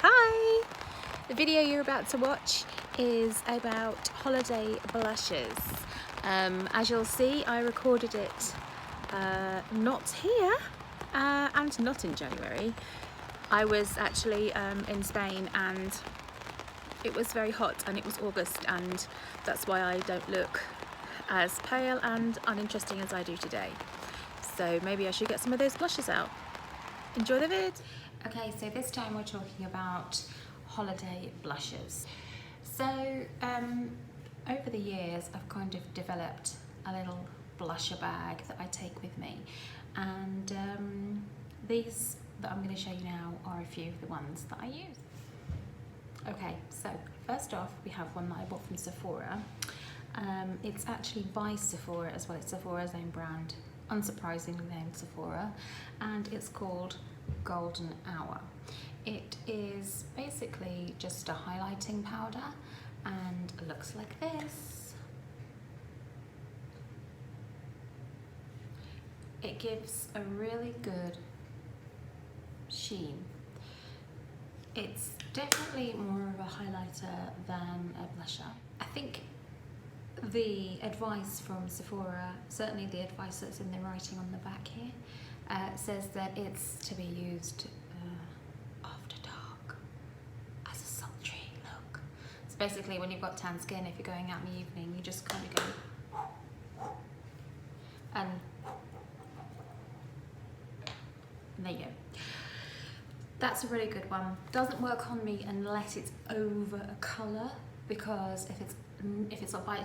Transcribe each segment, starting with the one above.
Hi! The video you're about to watch is about holiday blushes. As you'll see, I recorded it not here and not in January. I was actually in Spain and it was very hot and it was August, and that's why I don't look as pale and uninteresting as I do today. So maybe I should get some of those blushes out. Enjoy the vid! Okay, so this time we're talking about holiday blushes. So over the years I've kind of developed a little blusher bag that I take with me, and these that I'm going to show you now are a few of the ones that I use. Okay, so first off we have one that I bought from Sephora. It's actually by Sephora as well, it's Sephora's own brand, unsurprisingly named Sephora, and it's called Golden Hour. It is basically just a highlighting powder and it looks like this. It gives a really good sheen. It's definitely more of a highlighter than a blusher. I think the advice from Sephora, certainly the advice that's in the writing on the back here, says that it's to be used after dark as a sultry look. So basically when you've got tan skin, if you're going out in the evening, you just kind of go and there you go. That's a really good one. Doesn't work on me unless it's over a colour, because if it's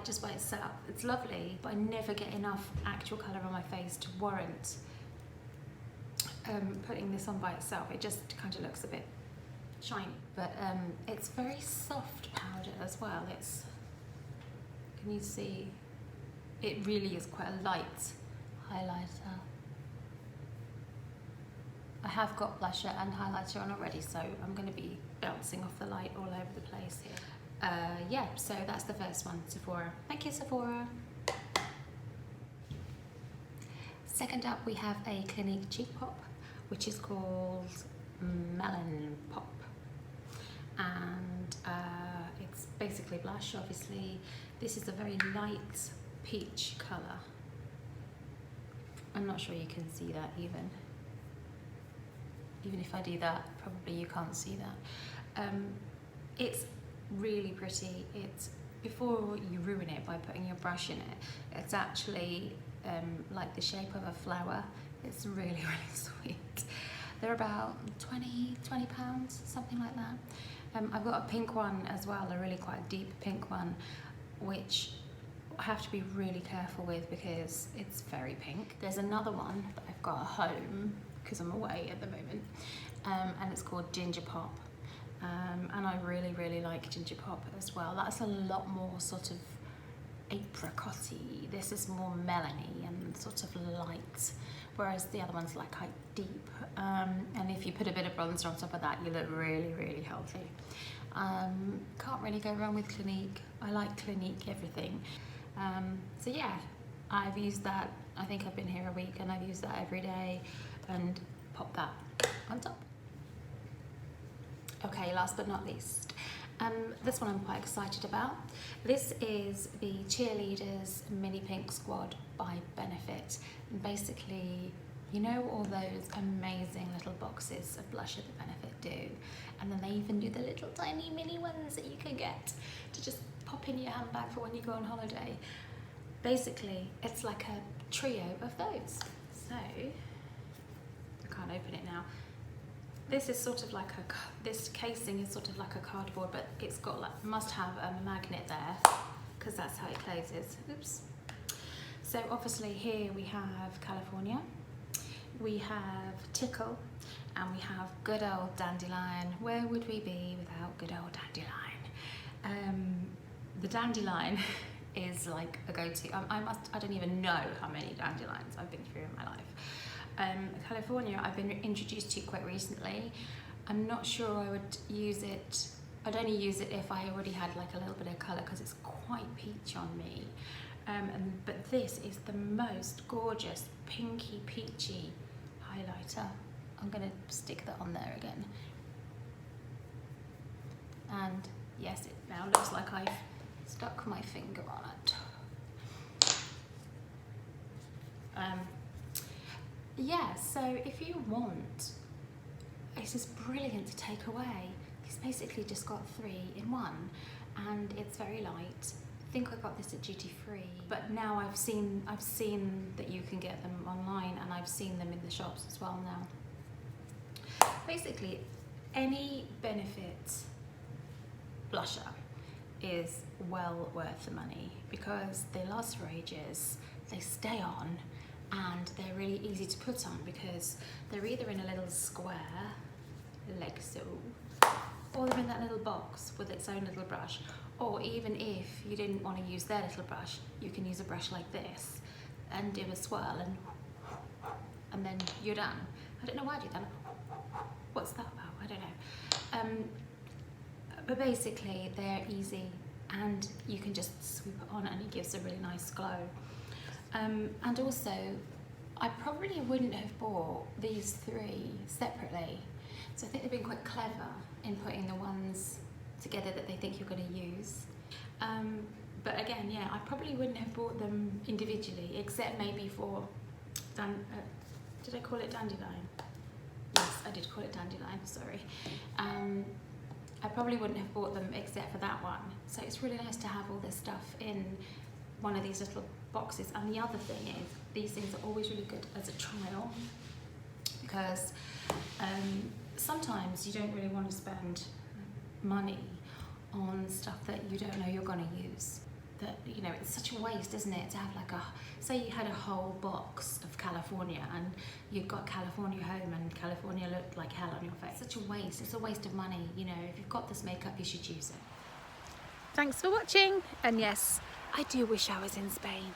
just by itself, it's lovely, but I never get enough actual colour on my face to warrant putting this on by itself. It just kind of looks a bit shiny, but it's very soft powder as well. Can you see? It really is quite a light highlighter. I have got blusher and highlighter on already, so I'm going to be bouncing off the light all over the place here. Yeah, so that's the first one, Sephora. Thank you, Sephora. Second up, we have a Clinique Cheek Pop, which is called Melon Pop, and it's basically blush. Obviously, this is a very light peach colour. I'm not sure you can see that even if I do that, probably you can't see that. It's really pretty. It's, before you ruin it by putting your brush in it, it's actually like the shape of a flower. It's really, really sweet. They're about 20 pounds, something like that. I've got a pink one as well, a really quite deep pink one, which I have to be really careful with because it's very pink. There's another one that I've got at home because I'm away at the moment, and it's called Ginger Pop. And I really, really like Ginger Pop as well. That's a lot more sort of apricot-y. This is more melony and sort of light, whereas the other one's like quite deep. And if you put a bit of bronzer on top of that, you look really, really healthy. Can't really go wrong with Clinique. I like Clinique everything. So yeah, I've used that. I think I've been here a week and I've used that every day and pop that on top. Okay, last but not least, this one I'm quite excited about. This is the Cheerleaders Mini Pink Squad by Benefit. And basically, you know all those amazing little boxes of blusher that Benefit do, and then they even do the little tiny mini ones that you can get to just pop in your handbag for when you go on holiday. Basically, it's like a trio of those. So, I can't open it now. This is sort of like this casing is sort of like a cardboard, but it's got like, must have a magnet there because that's how it closes. Oops. So obviously here we have California, we have Tickle, and we have good old Dandelion. Where would we be without good old Dandelion? The Dandelion is like a go-to. I don't even know how many dandelions I've been through in my life. California I've been introduced to quite recently. I'm not sure I would use it. I'd only use it if I already had like a little bit of colour because it's quite peach on me. But this is the most gorgeous pinky peachy highlighter. I'm going to stick that on there again. and yes, it now looks like I've stuck my finger on it. Yeah, so if you want, this is brilliant to take away. It's basically just got 3 in 1, and it's very light. I think I got this at duty free, but now I've seen that you can get them online, and I've seen them in the shops as well now. Basically, any Benefit blusher is well worth the money because they last for ages, they stay on, and they're really easy to put on because they're either in a little square like so, or they're in that little box with its own little brush, or even if you didn't want to use their little brush, you can use a brush like this and do a swirl, and then you're done. I don't know why I do that. What's that about? I don't know. But basically they're easy and you can just sweep it on and it gives a really nice glow. And also, I probably wouldn't have bought these 3 separately. So I think they've been quite clever in putting the ones together that they think you're going to use. But again, yeah, I probably wouldn't have bought them individually, except maybe for, did I call it dandelion? Yes, I did call it dandelion, sorry. I probably wouldn't have bought them except for that one. So it's really nice to have all this stuff in one of these little boxes. And the other thing is, these things are always really good as a trial because sometimes you don't really want to spend money on stuff that you don't know you're going to use. That, you know, it's such a waste, isn't it, to have like say you had a whole box of California and you've got California home and California looked like hell on your face. Such a waste. It's a waste of money. You know, if you've got this makeup, you should use it. Thanks for watching, and yes, I do wish I was in Spain.